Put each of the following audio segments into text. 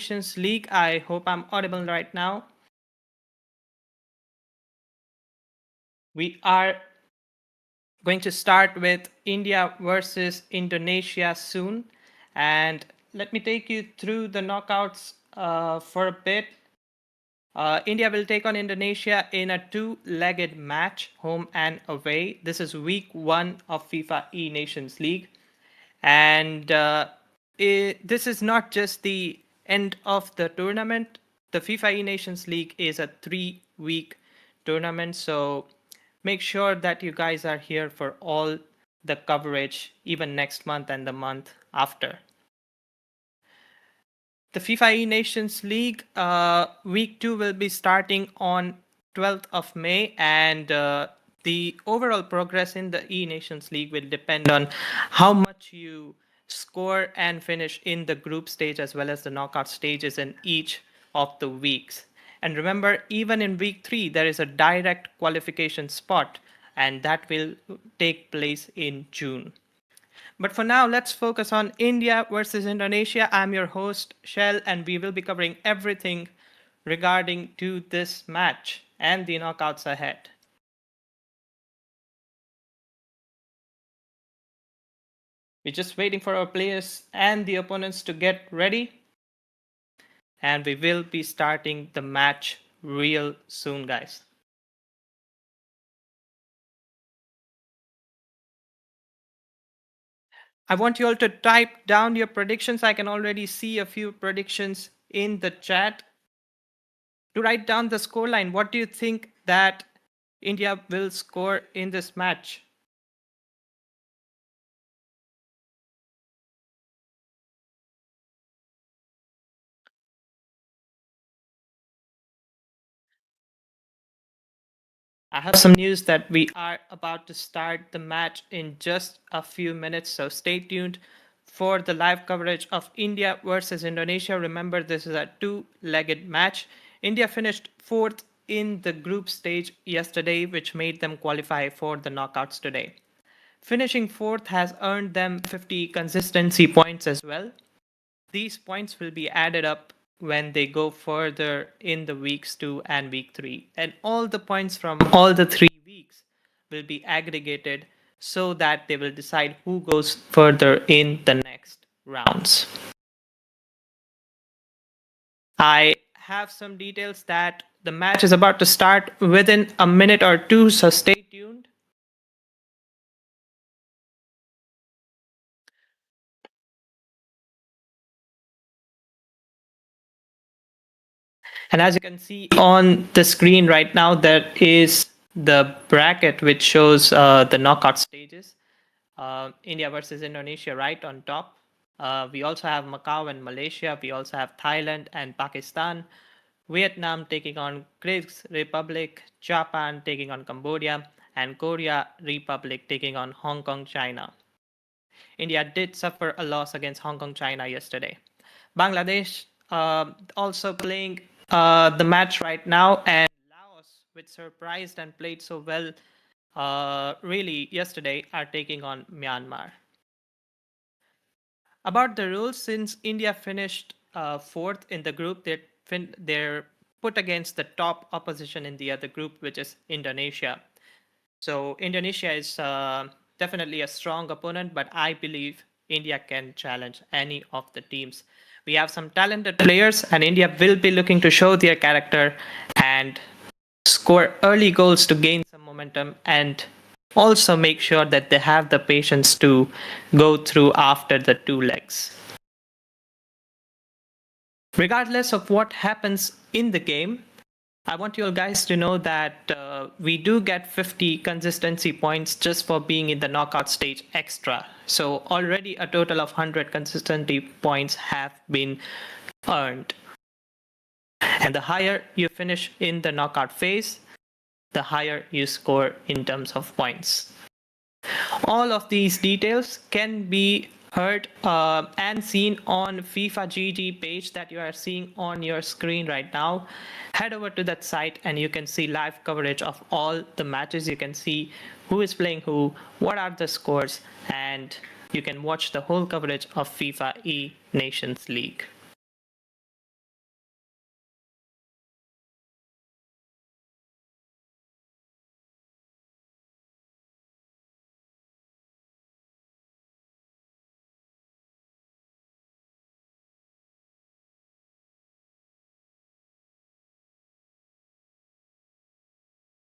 Nations League. I hope I'm audible right now. We are going to start with India versus Indonesia soon. And let me take you through the knockouts for a bit. India will take on Indonesia in a two-legged match, home and away. This is week 1 of FIFAe Nations League. And this is not just the end of the tournament. The FIFAe Nations League is a 3-week tournament. So make sure that you guys are here for all the coverage, even next month and the month after. The FIFAe Nations League week 2 will be starting on 12th of May, and the overall progress in the E-Nations League will depend on how much you score and finish in the group stage as well as the knockout stages in each of the weeks. And remember, even in week 3, there is a direct qualification spot, and that will take place in June. But for now, let's focus on India versus Indonesia. I'm your host, Shell, and we will be covering everything regarding to this match and the knockouts ahead. We're just waiting for our players and the opponents to get ready. And we will be starting the match real soon, guys. I want you all to type down your predictions. I can already see a few predictions in the chat. To write down the scoreline, what do you think that India will score in this match? I have some news that we are about to start the match in just a few minutes, so stay tuned for the live coverage of India versus Indonesia. Remember, this is a two-legged match. India finished 4th in the group stage yesterday, which made them qualify for the knockouts today. Finishing 4th has earned them 50 consistency points as well. These points will be added up when they go further in the weeks 2 and week 3. And all the points from all the 3 weeks will be aggregated so that they will decide who goes further in the next rounds. I have some details that the match is about to start within a minute or two, so stay tuned. And as you can see on the screen right now, there is the bracket which shows the knockout stages. India versus Indonesia right on top. We also have Macau and Malaysia. We also have Thailand and Pakistan. Vietnam taking on Kyrgyz Republic. Japan taking on Cambodia. And Korea Republic taking on Hong Kong, China. India did suffer a loss against Hong Kong, China yesterday. Bangladesh also playing the match right now, and Laos, which surprised and played so well really yesterday, are taking on Myanmar. About the rules, since India finished 4th in the group, they're put against the top opposition in the other group, which is Indonesia. So Indonesia is definitely a strong opponent, but I believe India can challenge any of the teams. We have some talented players, and India will be looking to show their character and score early goals to gain some momentum, and also make sure that they have the patience to go through after the 2 legs. Regardless of what happens in the game, I want you all guys to know that we do get 50 consistency points just for being in the knockout stage extra. So already a total of 100 consistency points have been earned. And the higher you finish in the knockout phase, the higher you score in terms of points. All of these details can be heard and seen on FIFA GG page that you are seeing on your screen right now. Head over to that site and you can see live coverage of all the matches. You can see who is playing who, what are the scores, and you can watch the whole coverage of FIFAe Nations League.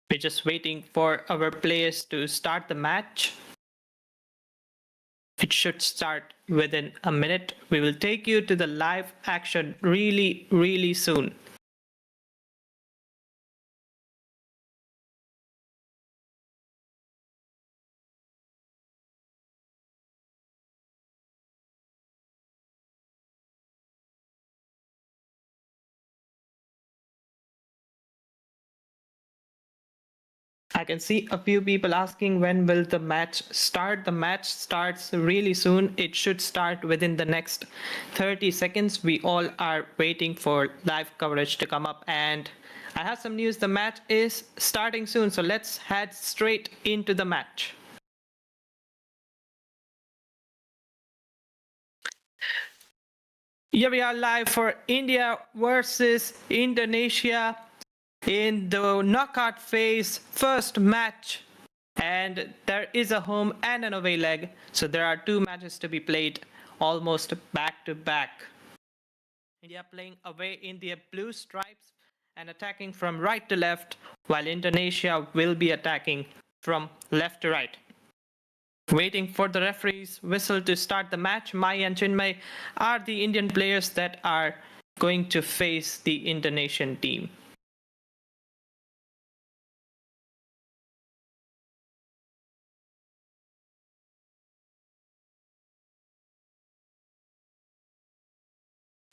We're just waiting for our players to start the match. It should start within a minute. We will take you to the live action really soon. I can see a few people asking when will the match start. The match starts really soon. It should start within the next 30 seconds. We all are waiting for live coverage to come up, and I have some news. The match is starting soon, so let's head straight into the match. Here we are live for India versus Indonesia in the knockout phase first match, and there is a home and an away leg, so there are two matches to be played almost back to back. India playing away in their blue stripes and attacking from right to left, while Indonesia will be attacking from left to right. Waiting for the referee's whistle to start the match. Mai and Chinmay are the Indian players that are going to face the Indonesian team.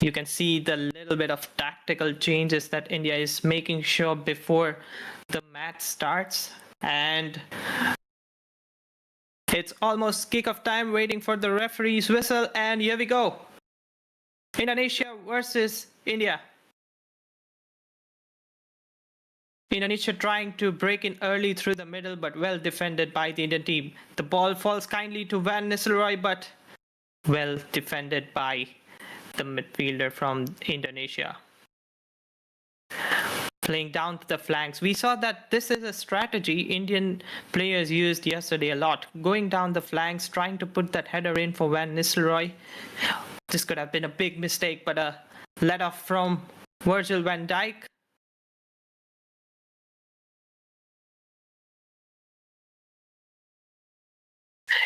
You can see the little bit of tactical changes that India is making sure before the match starts. And it's almost kick-off time, waiting for the referee's whistle, and here we go. Indonesia versus India. Indonesia trying to break in early through the middle, but well defended by the Indian team. The ball falls kindly to Van Nistelrooy, but well defended by the midfielder from Indonesia. Playing down to the flanks. We saw that this is a strategy Indian players used yesterday a lot. Going down the flanks, trying to put that header in for Van Nistelrooy. This could have been a big mistake, but a let off from Virgil van Dijk.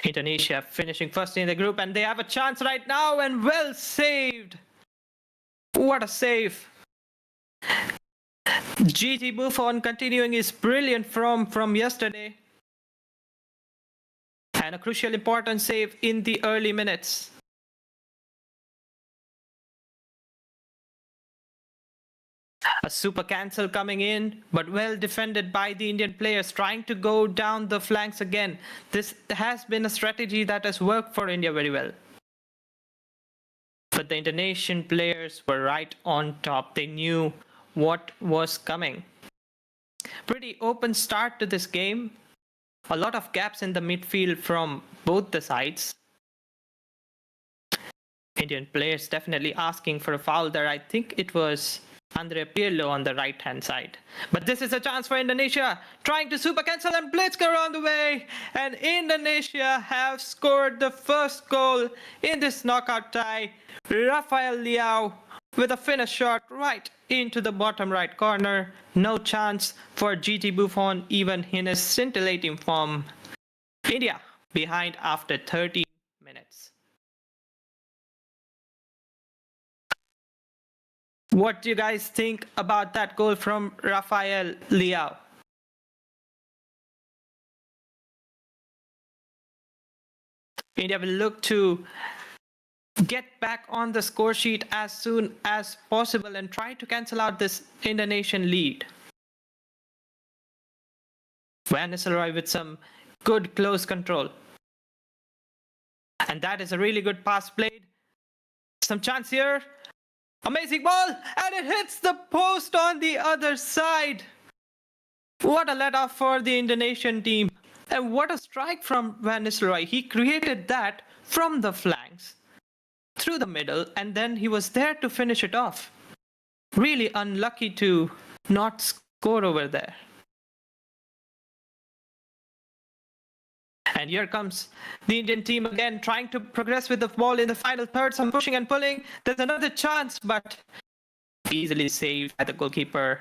Indonesia finishing first in the group, and they have a chance right now, and well saved. What a save. GT Buffon continuing his brilliant form from yesterday. And a crucial important save in the early minutes. A super cancel coming in, but well defended by the Indian players, trying to go down the flanks again. This has been a strategy that has worked for India very well. But the Indonesian players were right on top. They knew what was coming. Pretty open start to this game. A lot of gaps in the midfield from both the sides. Indian players definitely asking for a foul there. I think it was Andre Pirlo on the right hand side. But this is a chance for Indonesia, trying to super cancel, and Blitzker on the way, and Indonesia have scored the first goal in this knockout tie. Rafael Leao with a finish shot right into the bottom right corner. No chance for GT Buffon even in his scintillating form. India behind after 30 minutes. What do you guys think about that goal from Rafael Leao? India will look to get back on the score sheet as soon as possible and try to cancel out this Indonesian lead. Van Nistelrooy with some good close control. And that is a really good pass played. Some chance here. Amazing ball, and it hits the post on the other side. What a let-off for the Indonesian team. And what a strike from Van Nistelrooy. He created that from the flanks, through the middle, and then he was there to finish it off. Really unlucky to not score over there. And here comes the Indian team again, trying to progress with the ball in the final third. Some pushing and pulling. There's another chance, but easily saved by the goalkeeper.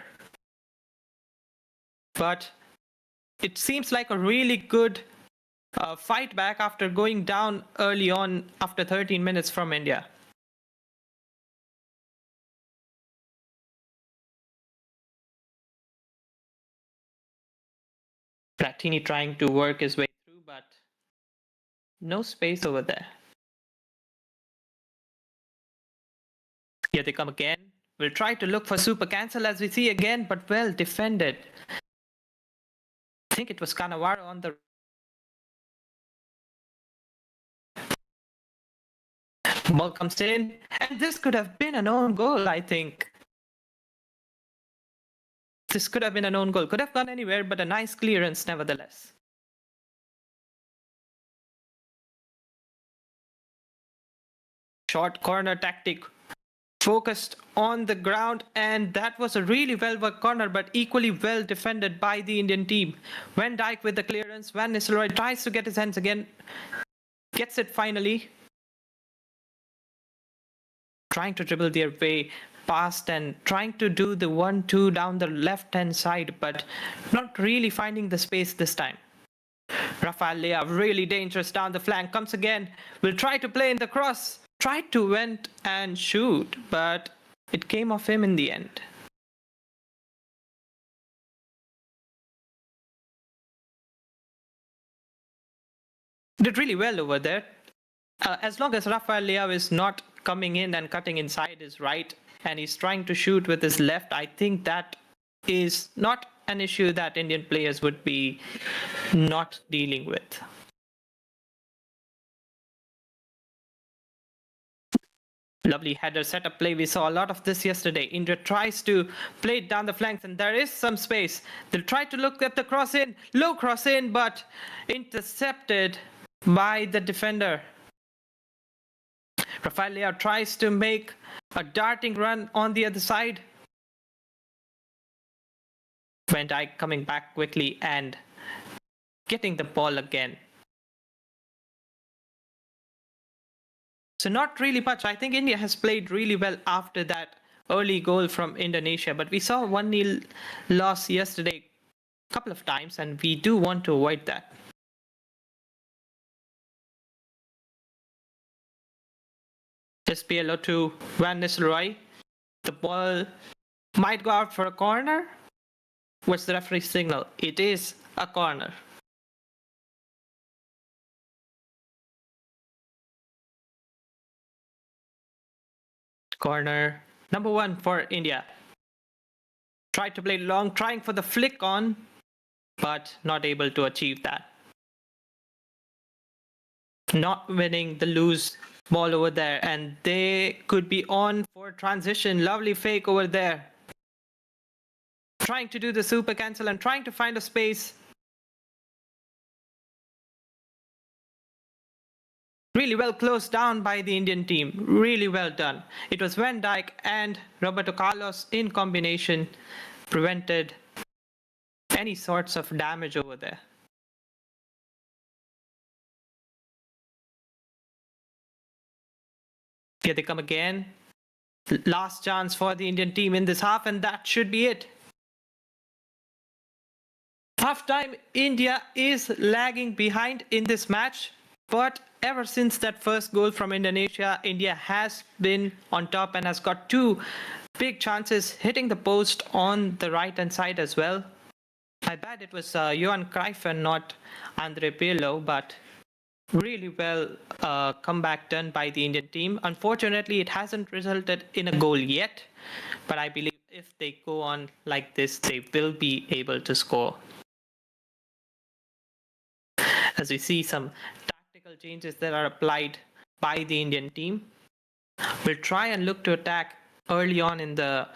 But it seems like a really good fight back after going down early on after 13 minutes from India. Platini trying to work his way through, but no space over there. Here they come again. We'll try to look for super cancel as we see again, but well defended. I think it was Cannavaro on the ball comes in, and this could have been an own goal, I think. This could have been an own goal. Could have gone anywhere, but a nice clearance nevertheless. Short corner tactic. Focused on the ground, and that was a really well worked corner, but equally well defended by the Indian team. Van Dijk with the clearance. Van Nistelrooy tries to get his hands again. Gets it finally. Trying to dribble their way past and trying to do the 1-2 down the left-hand side, but not really finding the space this time. Rafael Leao, really dangerous down the flank, comes again. Will try to play in the cross. Tried to went and shoot, but it came off him in the end. Did really well over there. As long as Rafael Leao is not coming in and cutting inside his right, and he's trying to shoot with his left, I think that is not an issue that Indian players would be not dealing with. Lovely header setup play. We saw a lot of this yesterday. India tries to play it down the flanks, and there is some space. They'll try to look at the cross in, low cross in, but intercepted by the defender. Rafael Leao tries to make a darting run on the other side. Van Dijk coming back quickly and getting the ball again. So not really much. I think India has played really well after that early goal from Indonesia, but we saw 1-0 loss yesterday a couple of times, and we do want to avoid that. SPLO to Van Nistelrooy. The ball might go out for a corner. What's the referee's signal? It is a corner. Corner number 1 for India. Tried to play long, trying for the flick on, but not able to achieve that. Not winning the loose ball over there, and they could be on for transition. Lovely fake over there. Trying to do the super cancel and trying to find a space. Really well closed down by the Indian team. Really well done. It was Van Dijk and Roberto Carlos in combination prevented any sorts of damage over there. Here they come again. Last chance for the Indian team in this half, and that should be it. Halftime, India is lagging behind in this match, but ever since that first goal from Indonesia, India has been on top and has got 2 big chances hitting the post on the right-hand side as well. My bad, it was Johan Cruyff and not Andre Pirlo, but really well comeback done by the Indian team. Unfortunately, it hasn't resulted in a goal yet, but I believe if they go on like this, they will be able to score. As we see some tactical changes that are applied by the Indian team. We'll try and look to attack early on in the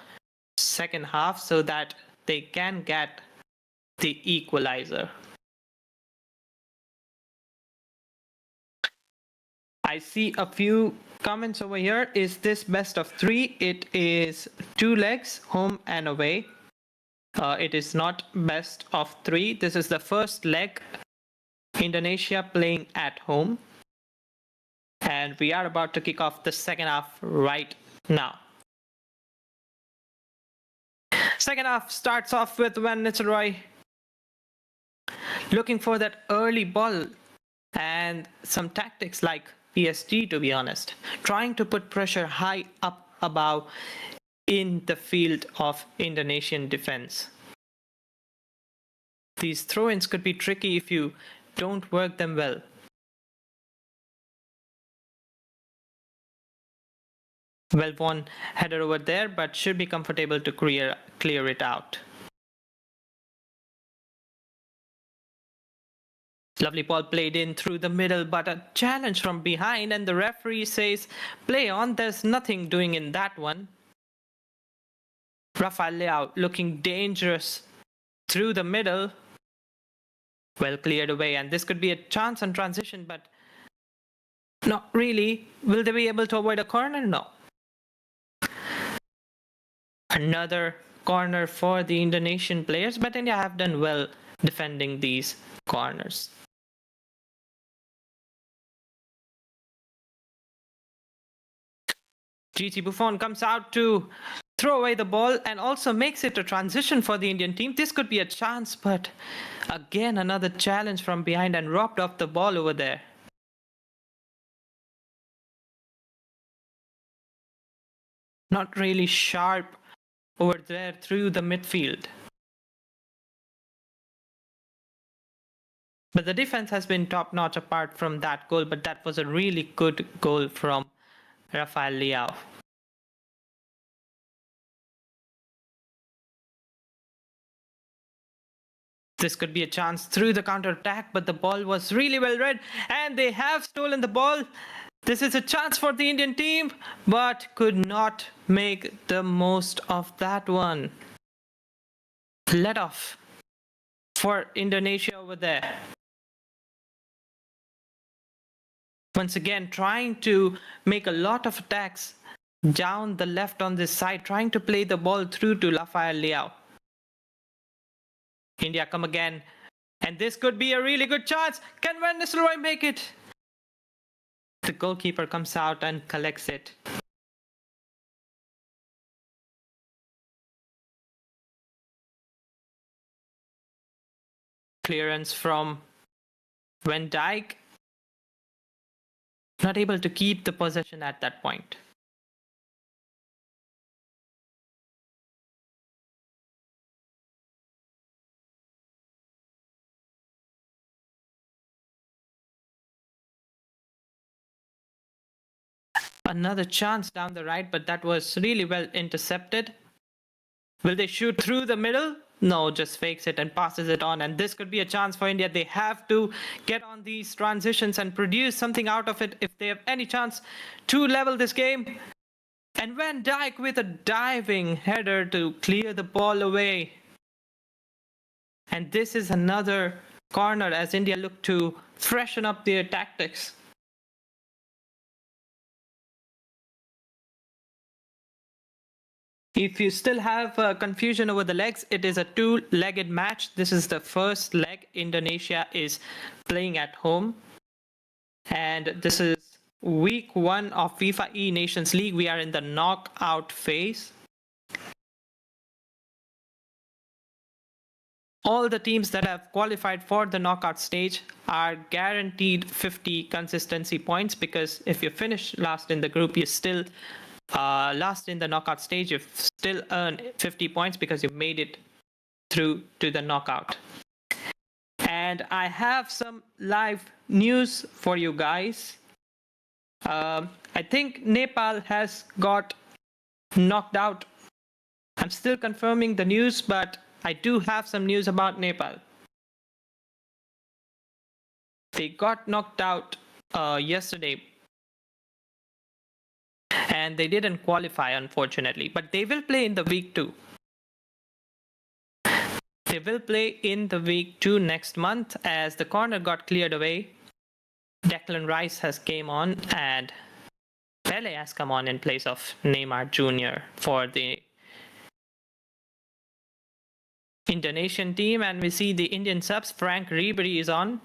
second half so that they can get the equalizer. I see a few comments over here. Is this best of 3? It is 2 legs, home and away. It is not best of 3. This is the first leg. Indonesia playing at home. And we are about to kick off the second half right now. Second half starts off with Van Nistelrooy looking for that early ball and some tactics like PSG, to be honest, trying to put pressure high up above in the field of Indonesian defense. These throw-ins could be tricky if you don't work them well. Well won header over there, but should be comfortable to clear it out. Lovely ball played in through the middle, but a challenge from behind, and the referee says play on. There's nothing doing in that one. Rafael Leao looking dangerous through the middle. Well cleared away, and this could be a chance on transition, but not really. Will they be able to avoid a corner? No. Another corner for the Indonesian players, but India have done well defending these corners. Gigi Buffon comes out to throw away the ball and also makes it a transition for the Indian team. This could be a chance, but again another challenge from behind and robbed off the ball over there. Not really sharp over there through the midfield. But the defense has been top-notch apart from that goal, but that was a really good goal from Rafael Leao. This could be a chance through the counter-attack, but the ball was really well read, and they have stolen the ball. This is a chance for the Indian team, but could not make the most of that one. Let off for Indonesia over there. Once again, trying to make a lot of attacks down the left on this side, trying to play the ball through to Rafael Leao. India come again, and this could be a really good chance. Can Van Nistelrooy make it? The goalkeeper comes out and collects it. Clearance from Van Dijk. Not able to keep the possession at that point. Another chance down the right, but that was really well intercepted. Will they shoot through the middle? No, just fakes it and passes it on. And this could be a chance for India. They have to get on these transitions and produce something out of it if they have any chance to level this game. And Van Dijk with a diving header to clear the ball away. And this is another corner as India look to freshen up their tactics. If you still have confusion over the legs, it is a two-legged match. This is the first leg. Indonesia is playing at home. And this is week 1 of FIFAe Nations League. We are in the knockout phase. All the teams that have qualified for the knockout stage are guaranteed 50 consistency points, because if you finish last in the group, you still last in the knockout stage, you still earn 50 points because you made it through to the knockout. And I have some live news for you guys. I think Nepal has got knocked out. I'm still confirming the news, but I do have some news about Nepal. They got knocked out yesterday. And they didn't qualify, unfortunately, but they will play in the week 2. They will play in the week 2 next month, as the corner got cleared away. Declan Rice has came on and Pele has come on in place of Neymar Jr. for the Indonesian team. And we see the Indian subs. Frank Ribery is on.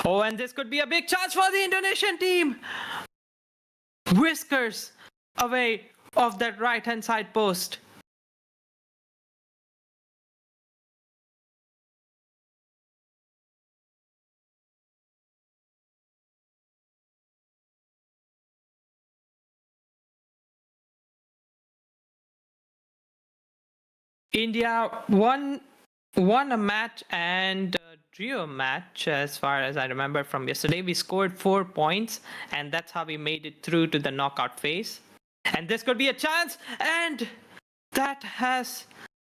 Oh, and this could be a big chance for the Indonesian team. Whiskers away of that right-hand side post. India won a match and drew a match, as far as I remember from yesterday. We scored 4 points, and that's how we made it through to the knockout phase. And this could be a chance, and that has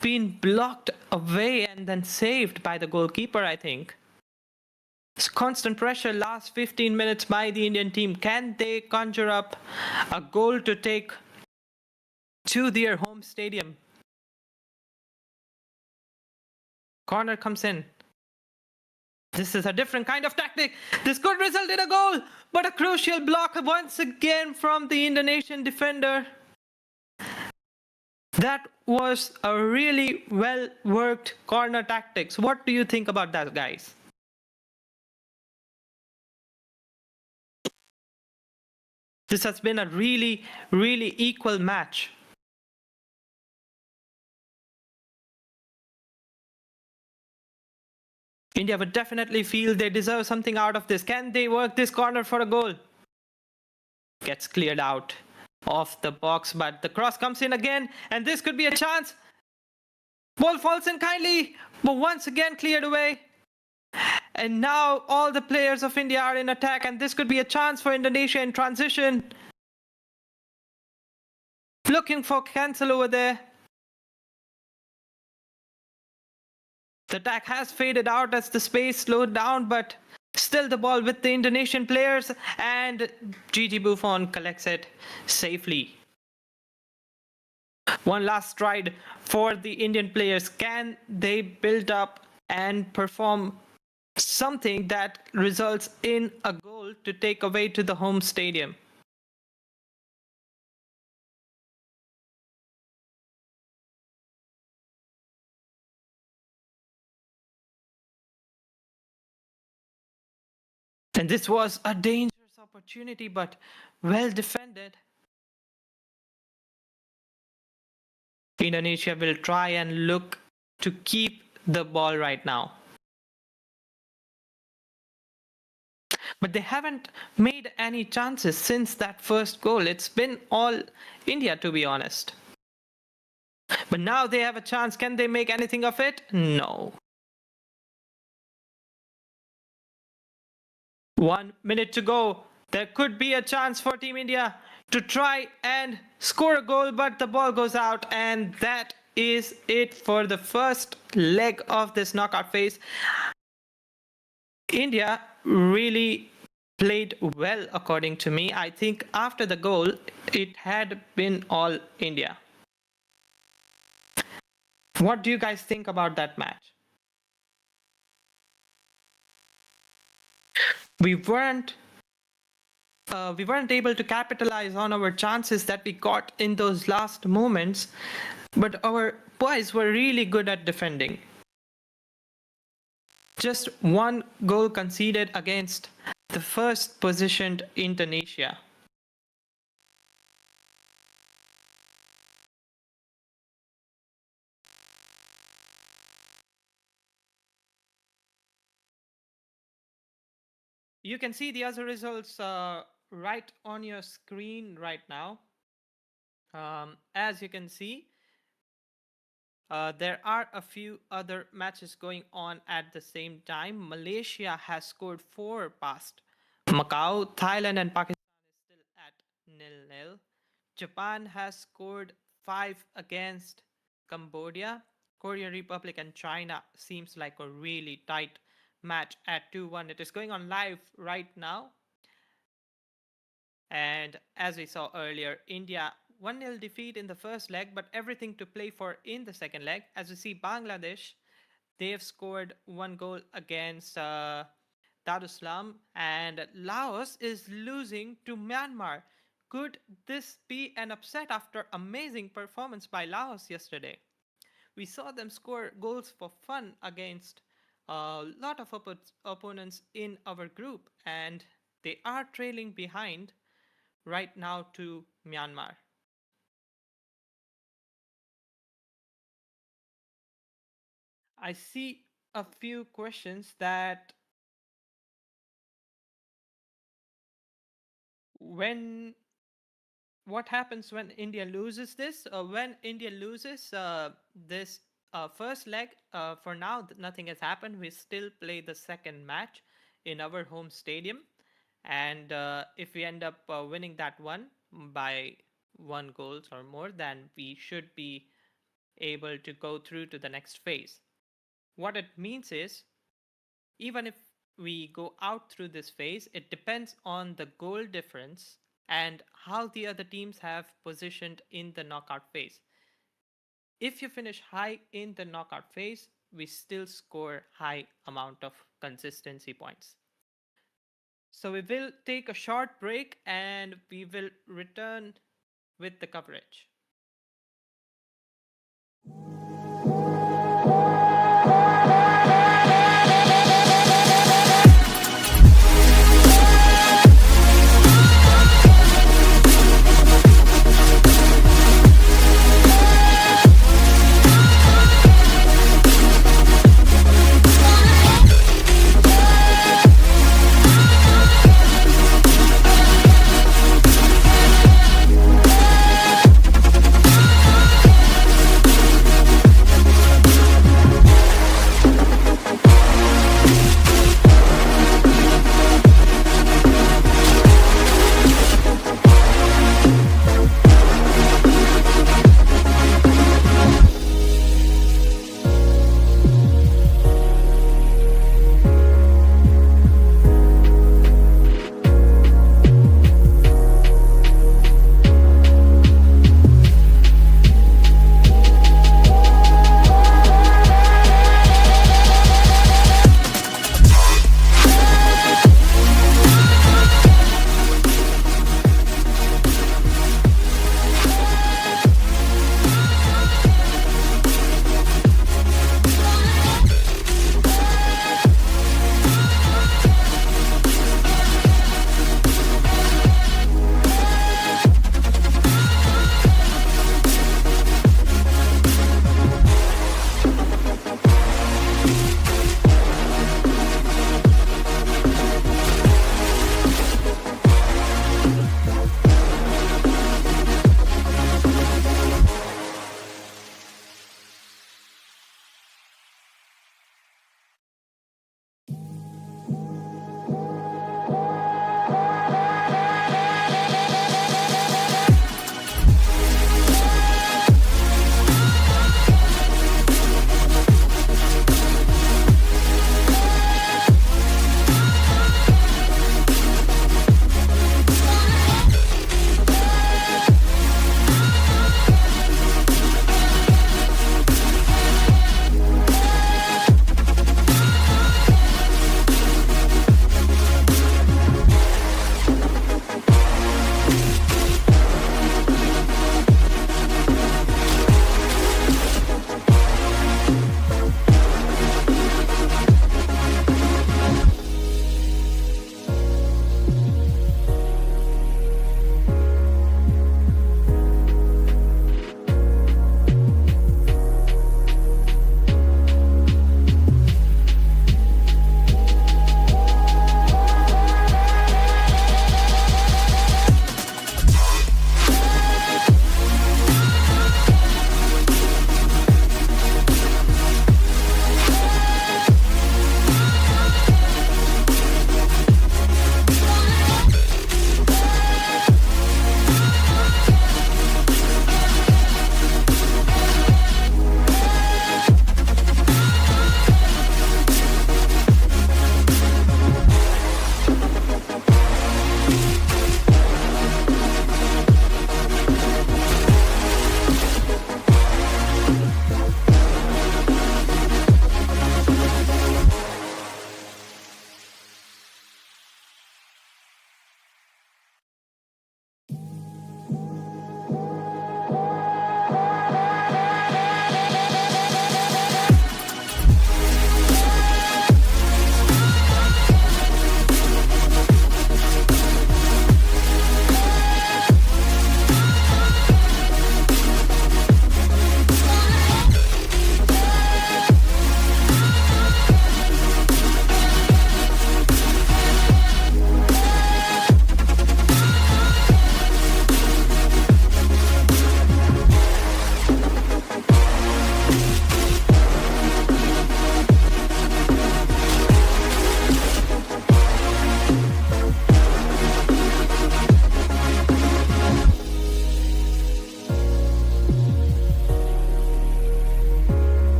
been blocked away and then saved by the goalkeeper, I think. It's constant pressure last 15 minutes by the Indian team. Can they conjure up a goal to take to their home stadium? Corner comes in. This is a different kind of tactic. This could result in a goal, but a crucial block once again from the Indonesian defender. That was a really well-worked corner tactics. What do you think about that, guys? This has been a really equal match. India would definitely feel they deserve something out of this. Can they work this corner for a goal? Gets cleared out of the box, but the cross comes in again, and this could be a chance. Ball falls in kindly, but once again cleared away. And now all the players of India are in attack, and this could be a chance for Indonesia in transition. Looking for cancel over there. The attack has faded out as the space slowed down, but still the ball with the Indonesian players, and Gigi Buffon collects it safely. One last stride for the Indian players. Can they build up and perform something that results in a goal to take away to the home stadium? And this was a dangerous opportunity, but well defended. Indonesia will try and look to keep the ball right now. But they haven't made any chances since that first goal. It's been all India, to be honest. But now they have a chance. Can they make anything of it? No. 1 minute to go. There could be a chance for Team India to try and score a goal, but the ball goes out, and that is it for the first leg of this knockout phase. India really played well, according to me. I think after the goal, it had been all India. What do you guys think about that match? We weren't able to capitalize on our chances that we got in those last moments, but our boys were really good at defending. Just one goal conceded against the first positioned Indonesia. You can see the other results right on your screen right now. As you can see, there are a few other matches going on at the same time. Malaysia has scored 4 past Macau. Thailand and Pakistan is still at 0-0. Japan has scored 5 against Cambodia. Korean Republic and China seems like a really tight match at 2-1. It is going on live right now. And as we saw earlier, India 1-0 defeat in the first leg, but everything to play for in the second leg. As we see, Bangladesh, they have scored 1 goal against Darussalam, and Laos is losing to Myanmar. Could this be an upset after amazing performance by Laos yesterday? We saw them score goals for fun against a lot of opponents in our group, and they are trailing behind right now to Myanmar. I see a few questions that what happens when India loses this? When India loses this first leg, for now, nothing has happened. We still play the second match in our home stadium. And if we end up winning that one by 1 goal or more, then we should be able to go through to the next phase. What it means is, even if we go out through this phase, it depends on the goal difference and how the other teams have positioned in the knockout phase. If you finish high in the knockout phase, we still score high amount of consistency points. So we will take a short break and we will return with the coverage.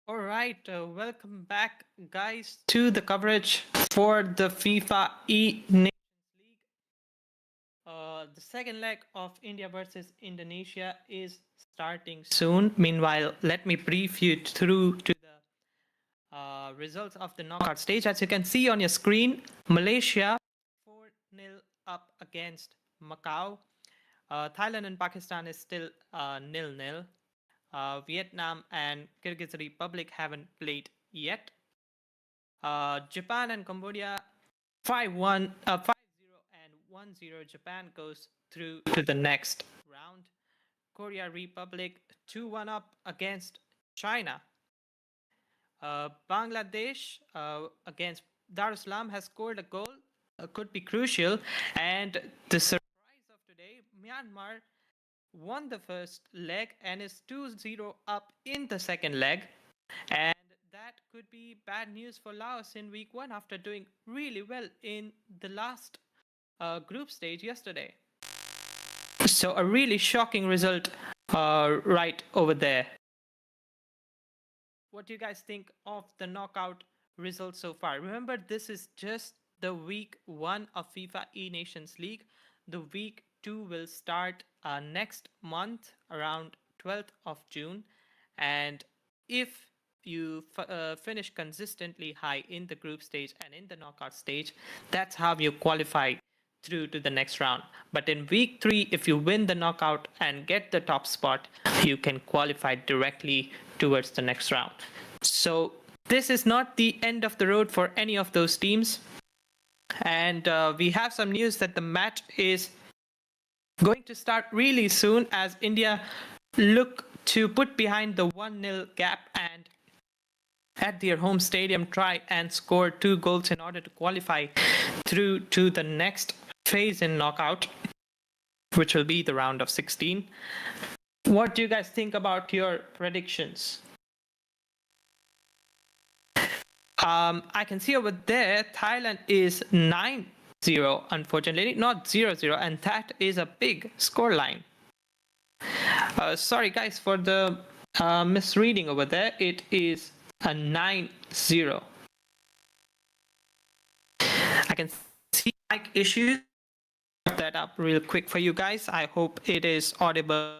All right, welcome back, guys, to the coverage for the FIFAe Nations League. The second leg of India versus Indonesia is starting soon. Meanwhile, let me brief you through to the results of the knockout stage. As you can see on your screen, Malaysia 4-0 up against Macau. Thailand and Pakistan is still 0-0. Vietnam and Kyrgyz Republic haven't played yet. Japan and Cambodia 5-1, 5-0 and 1-0. Japan goes through to the next round. Korea Republic 2-1 up against China. Bangladesh against Darussalam has scored a goal, could be crucial. And the surprise of today, Myanmar won the first leg and is 2-0 up in the second leg. And that could be bad news for Laos in week 1 after doing really well in the last group stage yesterday. So a really shocking result right over there. What do you guys think of the knockout results so far? Remember, this is just the week 1 of FIFAe Nations League. The week 2 will start next month around 12th of June. And if you finish consistently high in the group stage and in the knockout stage, that's how you qualify through to the next round. But in week 3, if you win the knockout and get the top spot, you can qualify directly towards the next round. So this is not the end of the road for any of those teams. And we have some news that the match is going to start really soon as India look to put behind the 1-0 gap and at their home stadium try and score 2 goals in order to qualify through to the next phase in knockout, which will be the round of 16. What do you guys think about your predictions? I can see over there Thailand is 9-0, unfortunately, not 0-0, and that is a big scoreline. Sorry guys for the misreading over there. It is a 9-0. I can see mic issues. Put that up real quick for you guys. I hope it is audible.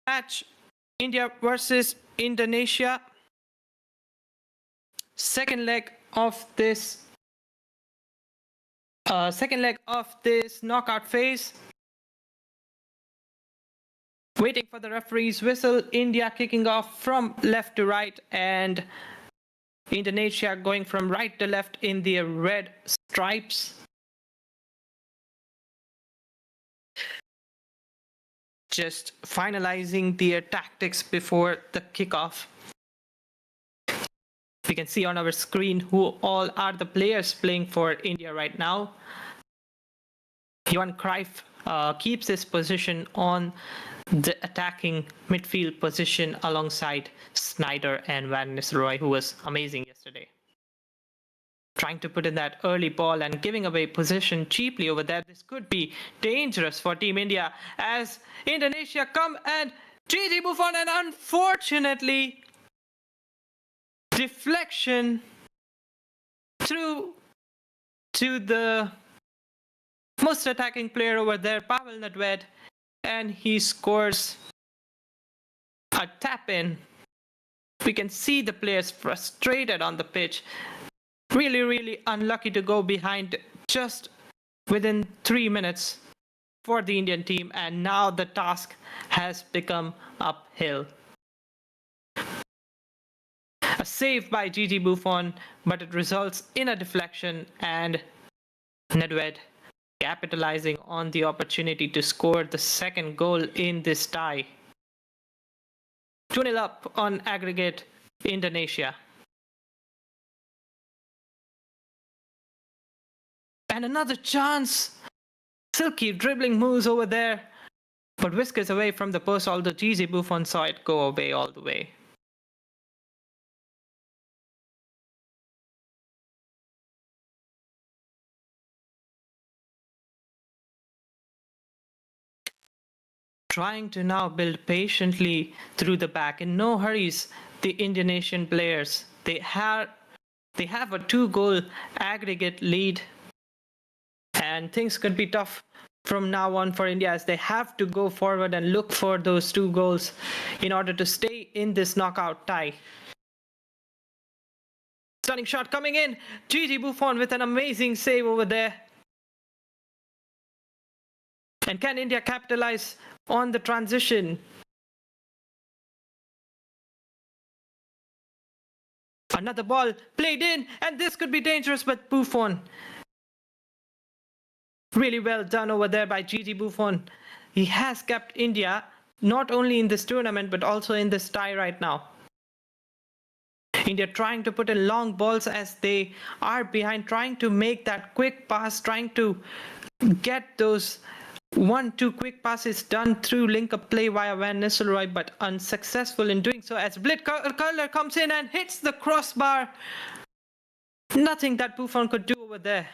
Match India versus Indonesia. Second leg of this knockout phase. Waiting for the referee's whistle. India kicking off from left to right and Indonesia going from right to left in their red stripes. Just finalizing their tactics before the kickoff. We can see on our screen who all are the players playing for India right now. Johan Cruyff keeps his position on the attacking midfield position alongside Snyder and Van Nistelrooy, who was amazing yesterday. Trying to put in that early ball and giving away position cheaply over there. This could be dangerous for Team India as Indonesia come and Gigi Buffon, and unfortunately deflection through to the most attacking player over there, Pavel Nedved, and he scores a tap in We can see the players frustrated on the pitch. Really, really unlucky to go behind just within 3 minutes for the Indian team, and now the task has become uphill. A save by Gigi Buffon, but it results in a deflection, and Nedved capitalizing on the opportunity to score the second goal in this tie. 2-0 up on aggregate Indonesia. And another chance. Silky dribbling moves over there, but whiskers away from the post, although Gigi Buffon saw it go away all the way. Trying to now build patiently through the back. In no hurries, the Indonesian players. They have a 2-goal aggregate lead, and things could be tough from now on for India, as they have to go forward and look for those 2 goals in order to stay in this knockout tie. Stunning shot coming in. Gigi Buffon with an amazing save over there. And can India capitalize on the transition? Another ball played in, and this could be dangerous, but Buffon. Really well done over there by Gigi Buffon. He has kept India not only in this tournament but also in this tie right now. India trying to put in long balls as they are behind, trying to make that quick pass, trying to get those 1-2 quick passes done through link-up play via Van Nistelrooy, but unsuccessful in doing so as Blit Curler comes in and hits the crossbar. Nothing that Buffon could do over there.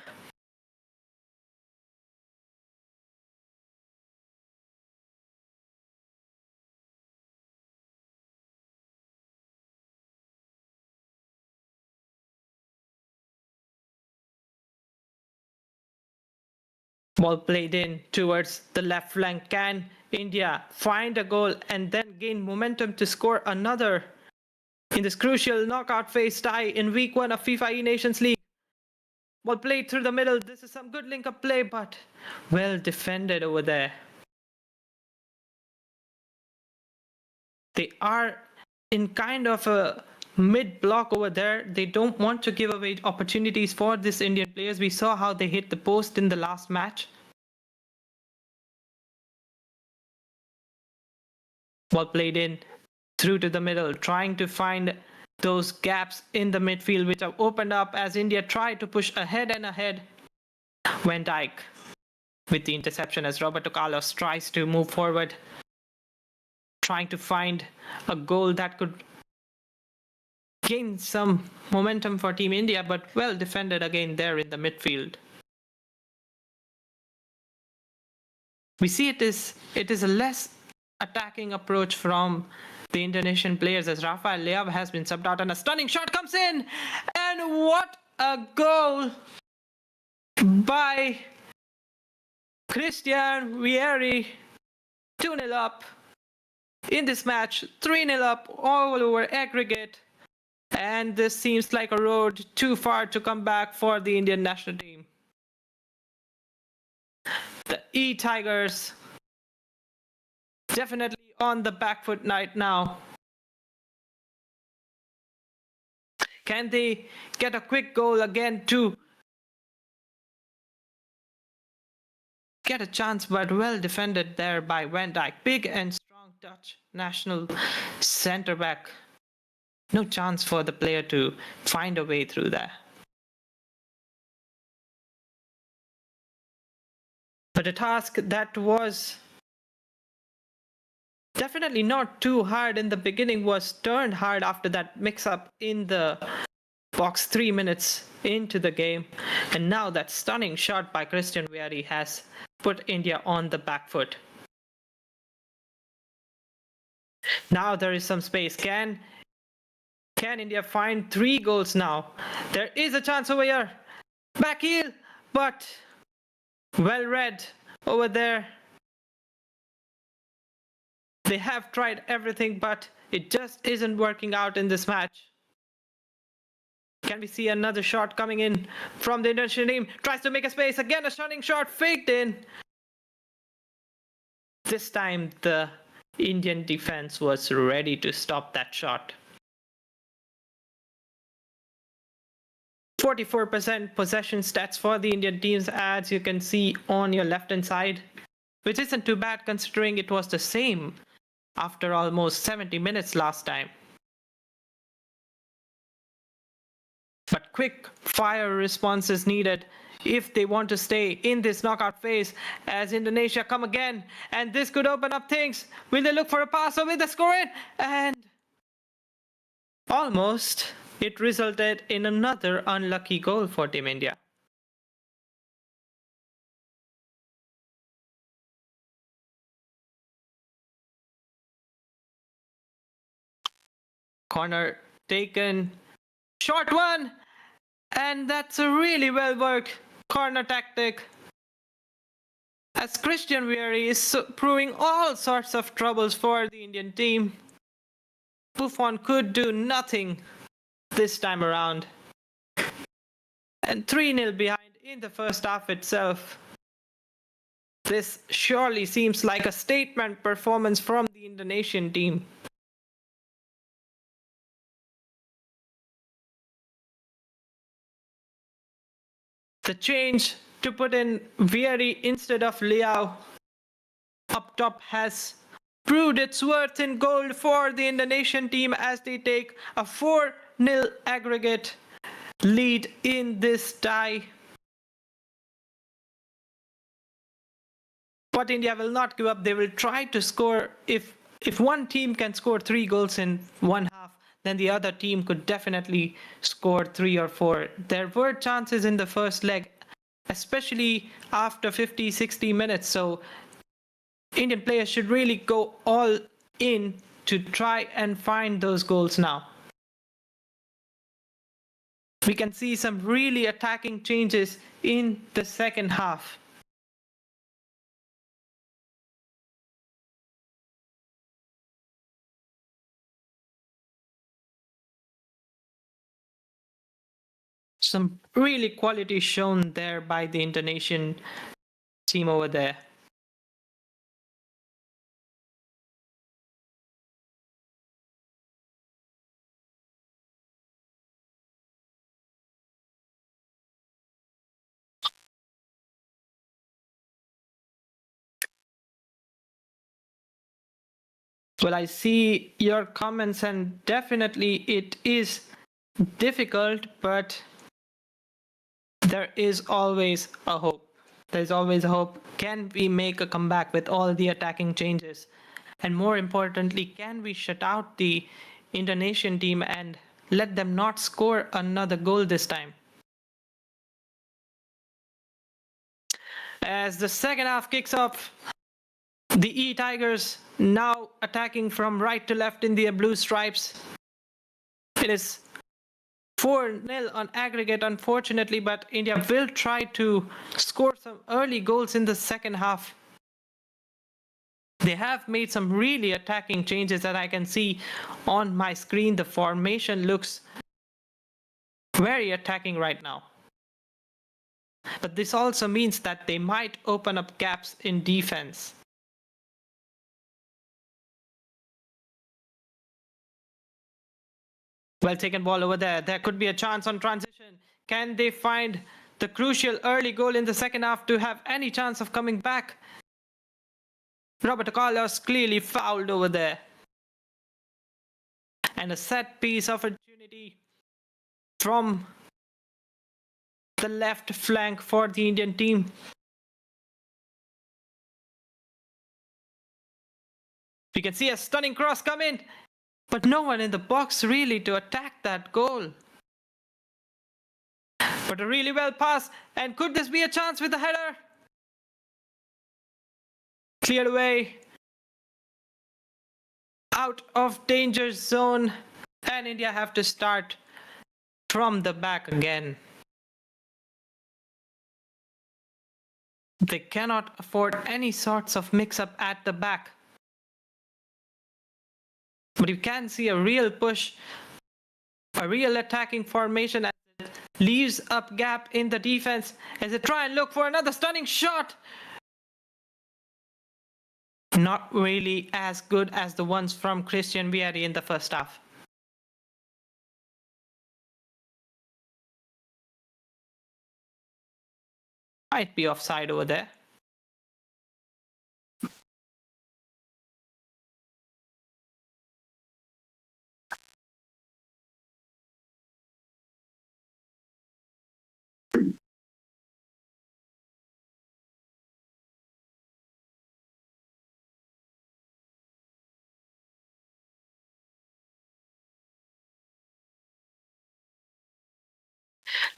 Ball played in towards the left flank. Can India find a goal and then gain momentum to score another in this crucial knockout phase tie in week 1 of FIFAe Nations League? Ball played through the middle. This is some good link-up play, but well defended over there. They are in kind of a mid-block over there. They don't want to give away opportunities for this Indian players. We saw how they hit the post in the last match. Ball played in through to the middle, trying to find those gaps in the midfield which have opened up as India tried to push ahead and ahead. Van Dijk with the interception as Roberto Carlos tries to move forward, trying to find a goal that could gain some momentum for Team India, but well defended again there in the midfield. We see it is a less attacking approach from the Indonesian players as Rafael Leao has been subbed out and a stunning shot comes in, and what a goal by Christian Vieri. 2-0 up in this match, 3-0 up all over aggregate. And this seems like a road too far to come back for the Indian national team. The eTigers definitely on the back foot right now. Can they get a quick goal again to get a chance, but well defended there by Van Dijk. Big and strong Dutch national centre back. No chance for the player to find a way through there. But a task that was definitely not too hard in the beginning was turned hard after that mix-up in the box 3 minutes into the game. And now that stunning shot by Christian Vieri has put India on the back foot. Now there is some space. Can India find 3 goals now? There is a chance over here. Back heel, but well read over there. They have tried everything, but It just isn't working out in this match. Can we see another shot coming in from the Indonesian team? Tries to make a space. Again, a stunning shot faked in. This time, the Indian defense was ready to stop that shot. 44% possession stats for the Indian teams, as you can see on your left-hand side, which isn't too bad considering it was the same after almost 70 minutes last time. But quick fire response is needed if they want to stay in this knockout phase, as Indonesia come again, and this could open up things. Will they look for a pass or will they score it? And almost it resulted in another unlucky goal for Team India. Corner taken, short one, and that's a really well worked corner tactic, as Christian Vieri is proving all sorts of troubles for the Indian team. Buffon could do nothing this time around, and 3-0 behind in the first half itself. This surely seems like a statement performance from the Indonesian team. The change to put in Vieri instead of Liao up top has proved its worth in gold for the Indonesian team, as they take a 4-0 aggregate lead in this tie. But India will not give up. They will try to score. If one team can score 3 goals in one half, then the other team could definitely score 3 or 4. There were chances in the first leg, especially after 50-60 minutes. So Indian players should really go all in to try and find those goals now. We can see some really attacking changes in the second half. Some really quality shown there by the Indonesian team over there. Well, I see your comments, and definitely it is difficult, but there is always a hope. There's always a hope. Can we make a comeback with all the attacking changes? And more importantly, can we shut out the Indonesian team and let them not score another goal this time? As the second half kicks off, the eTigers now attacking from right to left in their blue stripes. It is 4-0 on aggregate, unfortunately, but India will try to score some early goals in the second half. They have made some really attacking changes that I can see on my screen. The formation looks very attacking right now. But this also means that they might open up gaps in defense. Well taken ball over there. There could be a chance on transition. Can they find the crucial early goal in the second half to have any chance of coming back? Roberto Carlos clearly fouled over there. And a set piece opportunity from the left flank for the Indian team. We can see a stunning cross come in, but no one in the box really to attack that goal. But a really well pass, and could this be a chance with the header? Cleared away. Out of danger zone, and India have to start from the back again. They cannot afford any sorts of mix-up at the back. But you can see a real push, a real attacking formation as it leaves up gap in the defense as they try and look for another stunning shot. Not really as good as the ones from Christian Vieri in the first half. Might be offside over there.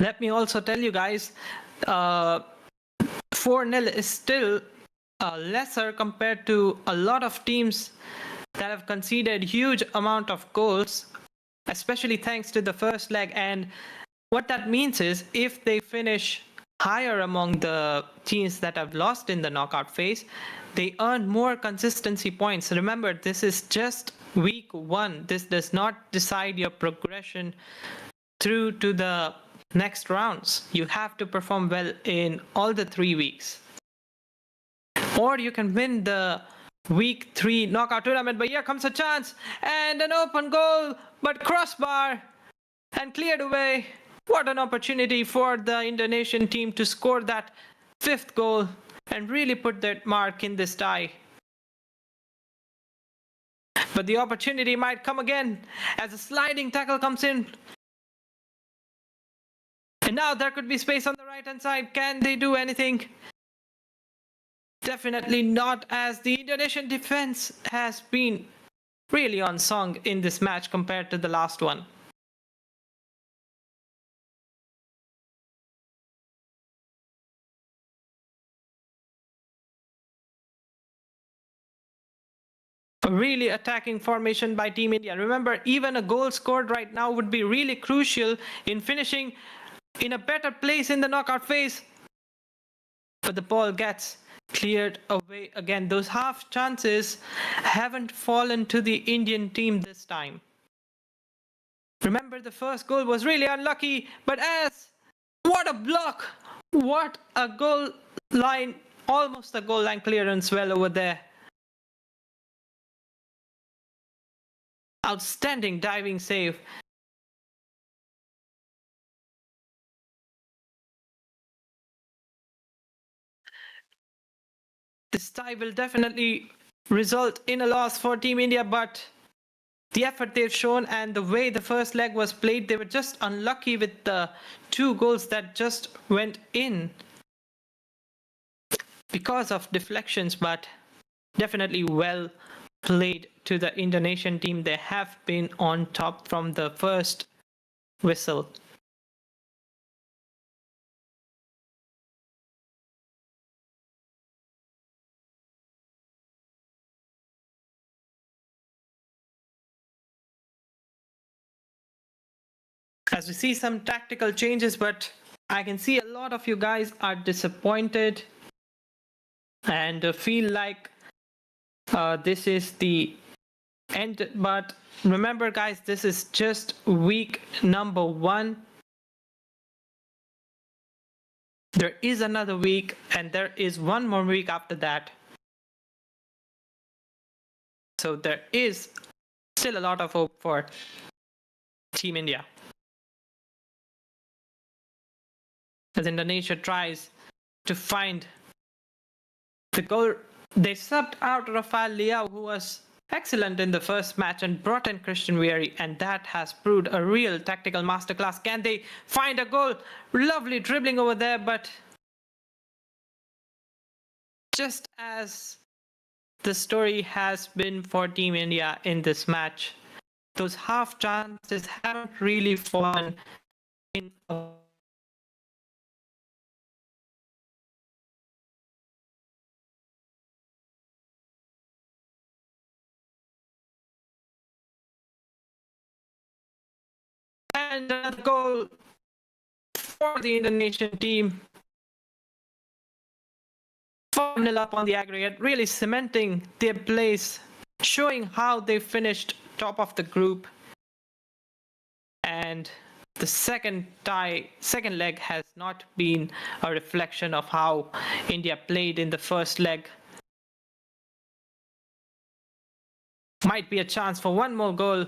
Let me also tell you guys, 4-0 is still lesser compared to a lot of teams that have conceded huge amount of goals, especially thanks to the first leg. And what that means is if they finish higher among the teams that have lost in the knockout phase, they earn more consistency points. Remember, this is just week 1. This does not decide your progression through to the next rounds. You have to perform well in all the 3 weeks. Or you can win the week 3 knockout tournament, but here comes a chance and an open goal, but crossbar and cleared away. What an opportunity for the Indonesian team to score that 5th goal and really put that mark in this tie. But the opportunity might come again as a sliding tackle comes in. And now there could be space on the right-hand side. Can they do anything? Definitely not, as the Indonesian defense has been really unsung in this match compared to the last one. A really attacking formation by Team India. Remember, even a goal scored right now would be really crucial in finishing in a better place in the knockout phase. But the ball gets cleared away again. Those half chances haven't fallen to the Indian team this time. Remember, the first goal was really unlucky, but what a block! What a goal line, almost a goal line clearance well over there. Outstanding diving save. This tie will definitely result in a loss for Team India, but the effort they've shown and the way the first leg was played, they were just unlucky with the 2 goals that just went in because of deflections, but definitely well played to the Indonesian team. They have been on top from the first whistle. As we see some tactical changes, but I can see a lot of you guys are disappointed and feel like this is the end. But remember, guys, this is just week number 1. There is another week, and there is one more week after that. So there is still a lot of hope for Team India, as Indonesia tries to find the goal. They subbed out Rafael Leao, who was excellent in the first match, and brought in Christian Vieri, and that has proved a real tactical masterclass. Can they find a goal? Lovely dribbling over there, but just as the story has been for Team India in this match, those half chances haven't really fallen in and another goal for the Indonesian team. 4-0 up on the aggregate, really cementing their place, showing how they finished top top of the group. And the second leg has not been a reflection of how India played in the first leg. Might be a chance for one more goal,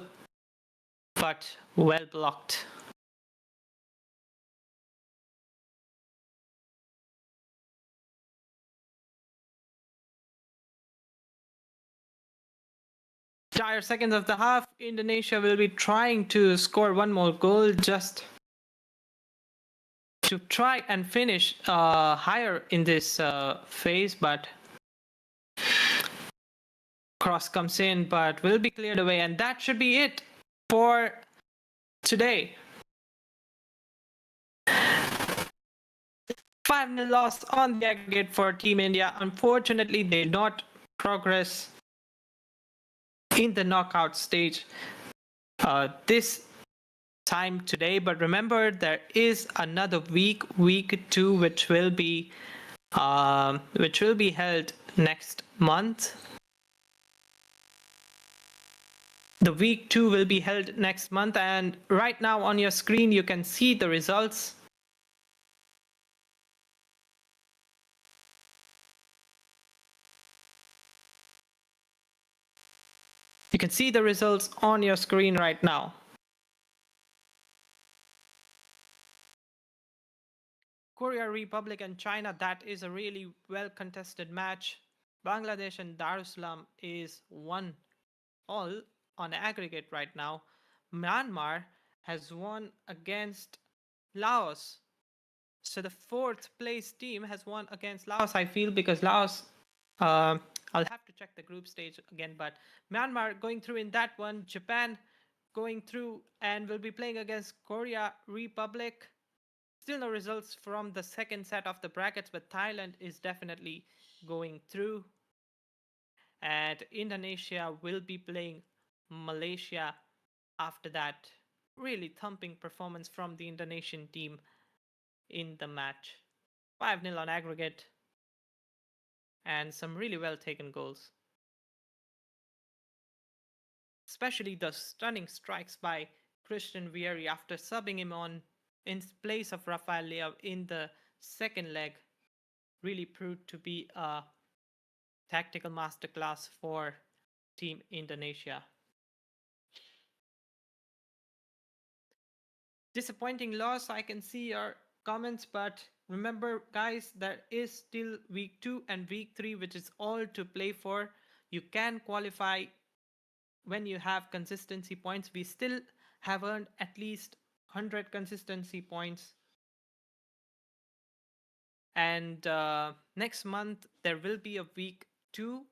but well blocked. Entire seconds of the half, Indonesia will be trying to score one more goal just to try and finish higher in this phase, but cross comes in, but will be cleared away, and that should be it for today. 5-0 loss on the aggregate for Team India. Unfortunately, they did not progress in the knockout stage this time today. But remember, there is another week 2, which will be held next month. The week 2 will be held next month, and right now on your screen you can see the results. You can see the results on your screen right now. Korea Republic and China, that is a really well contested match. Bangladesh and Darussalam is 1-all on aggregate right now. Myanmar has won against Laos. So the 4th place team has won against Laos, I feel, because Laos, I'll have to check the group stage again, but Myanmar going through in that one, Japan going through and will be playing against Korea Republic. Still no results from the second set of the brackets, but Thailand is definitely going through. And Indonesia will be playing Malaysia after that really thumping performance from the Indonesian team in the match. 5-0 on aggregate and some really well taken goals. Especially the stunning strikes by Christian Vieri after subbing him on in place of Rafael Leao in the second leg really proved to be a tactical masterclass for Team Indonesia. Disappointing loss, I can see your comments, but remember guys, there is still week 2 and week 3, which is all to play for. You can qualify when you have consistency points. We still have earned at least 100 consistency points. And next month, there will be a week 2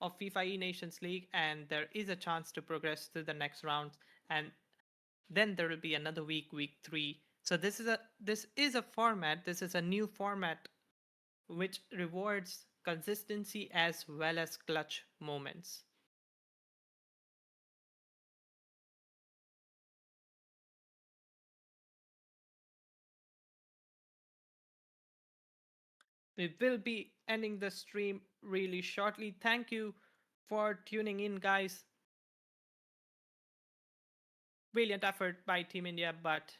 of FIFAe Nations League, and there is a chance to progress to the next round. And then there will be another week 3. So this is a format. This is a new format which rewards consistency as well as clutch moments. We will be ending the stream really shortly. Thank you for tuning in, guys. Brilliant effort by Team India, but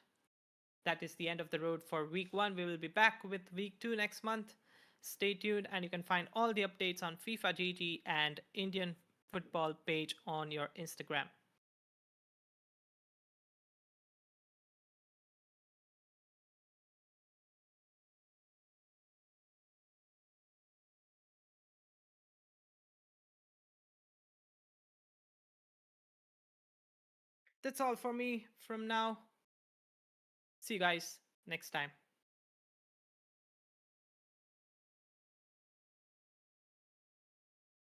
that is the end of the road for week 1. We will be back with week 2 next month. Stay tuned, and you can find all the updates on FIFA GT and Indian football page on your Instagram. That's all for me from now. See you guys next time.